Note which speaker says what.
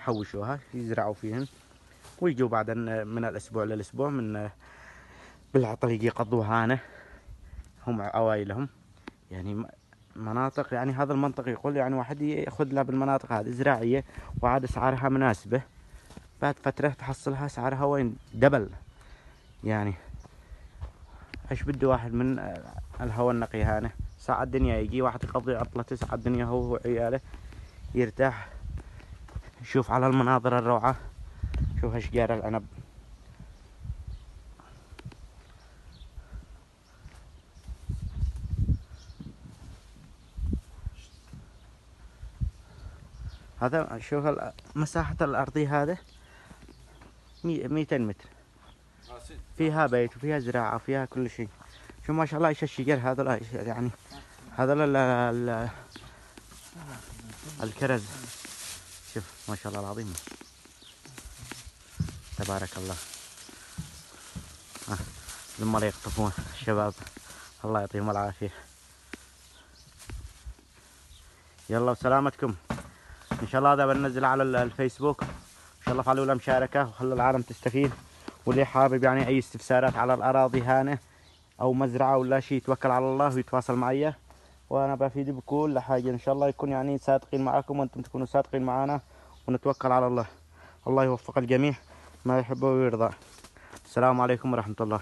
Speaker 1: يحوشوها يزرعوا فيهن، ويجوا بعد من الأسبوع للأسبوع من بالطريق يقضوها هنا هم عوائلهم. يعني مناطق، يعني هذا المنطق يقول يعني واحد ياخذ له بالمناطق هذه زراعية وعاد أسعارها مناسبة، بعد فترة تحصلها سعرها وين دبل. يعني ايش بده واحد من الهواء النقي هنا ساعة الدنيا يجي واحد يقضي عطلته ساعة الدنيا هو وعياله يرتاح، يشوف على المناظر الروعة. شوف اشجار العنب، هذا شوف مساحة الأرضية هذا 200 متر، فيها بيت وفيها زراعة وفيها كل شيء. شوف ما شاء الله ايش الشجر هذا، يعني هذا الكرز، شوف ما شاء الله العظيم تبارك الله. لما يقطفون الشباب الله يعطيهم العافية. يلا وسلامتكم. ان شاء الله هذا بنزله على الفيسبوك، ان شاء الله فعلوا له مشاركة وخلوا العالم تستفيد. واللي حابب يعني اي استفسارات على الاراضي هانه او مزرعة ولا شيء يتوكل على الله ويتواصل معي، وانا بفيد بكل حاجة ان شاء الله يكون يعني صادقين معكم وانتم تكونوا صادقين معنا، ونتوكل على الله. الله يوفق الجميع ما يحب ويرضى. السلام عليكم ورحمة الله.